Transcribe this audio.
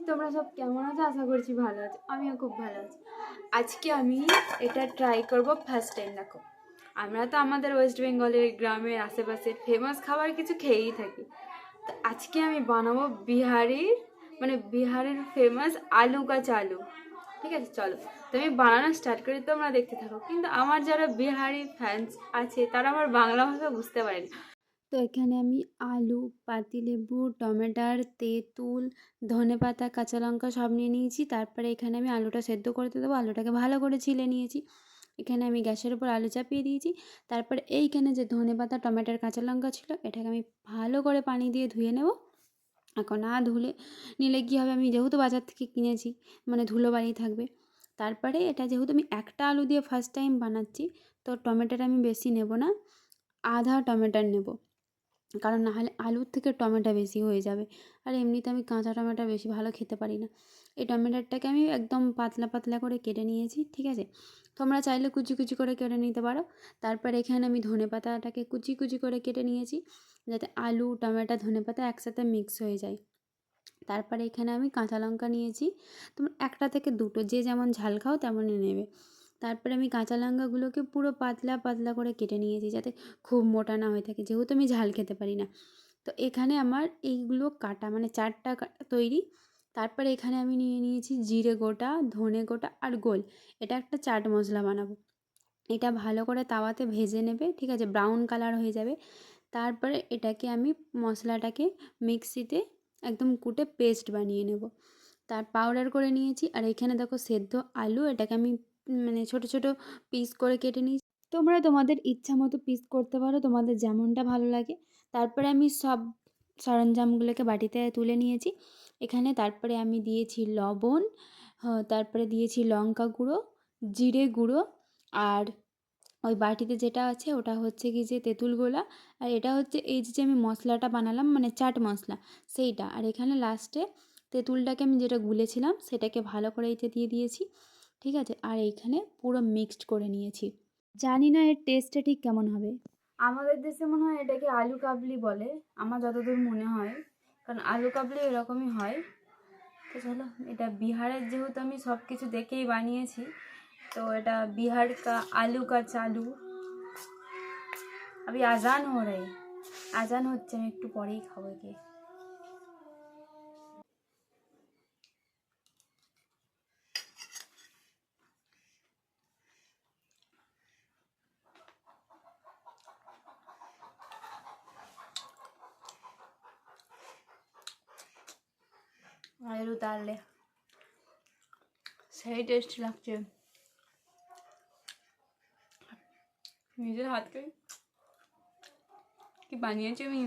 তোমরা সব কেমন আছো? আশা করছি ভালো আছো। আমিও খুব ভালো আছি। আজকে আমি এটা ট্রাই করব ফার্স্ট টাইম। দেখো, আমরা তো আমাদের ওয়েস্ট বেঙ্গলের গ্রামের আশেপাশে ফেমাস খাবার কিছু খেয়েই থাকি। তো আজকে আমি বানাবো বিহারের ফেমাস আলু কা চালু। ঠিক আছে, চলো তো আমি বানানো স্টার্ট করি, তোমরা দেখতে থাকো। কিন্তু আমার যারা বিহারি ফ্যান্স আছে তারা আমার বাংলা ভাষা বুঝতে পারেনি। তো এখানে আমি আলু, পাতিলেবু, টমেটোর, তেঁতুল, ধনেপাতা, কাঁচা লঙ্কা সব নিয়ে নিয়েছি। তারপরে এখানে আমি আলুটা সেদ্ধ করতে দেবো। আলুটাকে ভালো করে ছিলে নিয়েছি। এখানে আমি গ্যাসের উপর আলু চাপিয়ে দিয়েছি। তারপরে এইখানে যে ধনেপাতা, টমেটোর, কাঁচা লঙ্কা ছিল, এটাকে আমি ভালো করে পানি দিয়ে ধুয়ে নেব। এখন না ধুলে নিলে কী হবে, আমি যেহেতু বাজার থেকে কিনেছি, মানে ধুলোবালি থাকবে। তারপরে এটা যেহেতু আমি একটা আলু দিয়ে ফার্স্ট টাইম বানাচ্ছি, তো টমেটোটা আমি বেশি নেব না, আধা টমেটোর নেব। কারণ নাহলে আলুর থেকে টমেটো বেশি হয়ে যাবে। আর এমনিতে আমি কাঁচা টমেটো বেশি ভালো খেতে পারি না। এই টমেটোটাকে আমি একদম পাতলা পাতলা করে কেটে নিয়েছি। ঠিক আছে, তোমরা চাইলে কুচি কুচি করে কেটে নিতে পারো। তারপর এখানে আমি ধনেপাতাটাকে কুচি কুচি করে কেটে নিয়েছি, যাতে আলু, টমেটো, ধনেপাতা একসাথে মিক্স হয়ে যায়। তারপরে এখানে আমি কাঁচা লঙ্কা নিয়েছি। তোমরা একটা থেকে দুটো, যে যেমন ঝাল খাও তেমনই নেবে। তারপরে আমি কাঁচা লঙ্কাগুলোকে পুরো পাতলা পাতলা করে কেটে নিয়েছি, যাতে খুব মোটা না হয়ে থাকে, যেহেতু আমি ঝাল খেতে পারি না। তো এখানে আমার এইগুলো কাটা, মানে 4টা কাটা তৈরি। তারপরে এখানে আমি নিয়ে নিয়েছি জিরে গোটা, ধনে গোটা আর গোল। এটা একটা চাট মশলা বানাবো। এটা ভালো করে তাওয়াতে ভেজে নেবে। ঠিক আছে, ব্রাউন কালার হয়ে যাবে। তারপরে এটাকে আমি মশলাটাকে মিক্সিতে একদম কুটে পেস্ট বানিয়ে নেব। তার পাউডার করে নিয়েছি। আর এখানে দেখো সেদ্ধ আলু, এটাকে আমি মানে ছোট ছোট পিস করে কেটে নিয়েছি। তোমরা তোমাদের ইচ্ছা মতো পিস করতে পারো, তোমাদের যেমনটা ভালো লাগে। তারপরে আমি সব সরঞ্জামগুলোকে বাটিতে তুলে নিয়েছি এখানে। তারপরে আমি দিয়েছি লবণ, তারপরে দিয়েছি লঙ্কা গুঁড়ো, জিরে গুঁড়ো, আর ওই বাটিতে যেটা আছে ওটা হচ্ছে কি যে তেঁতুল গোলা। আর এটা হচ্ছে এই যে আমি মশলাটা বানালাম, মানে চাট মশলা, সেইটা। আর এখানে লাস্টে তেঁতুলটাকে আমি যেটা গুলেছিলাম সেটাকে ভালো করে এতে দিয়ে দিয়েছি। ঠিক আছে, আর এইখানে পুরো মিক্সড করে নিয়েছি। জানি না এর টেস্টটা ঠিক কেমন হবে। আমাদের দেশে মনে হয় এটাকে আলু কাবলি বলে, আমার যতদূর মনে হয়, কারণ আলু কাবলি এরকমই হয়। তো চলো, এটা বিহারের যেহেতু আমি সব কিছু দেখেই বানিয়েছি, तो এটা बिहार का आलू का चालू। अभी আজান हो रही, আজান হচ্ছে, আমি একটু পরেই খাবো গিয়ে। আলু উতারলে সেই টেস্ট লাগছে, নিজের হাতকে কি বানিয়েছি আমি।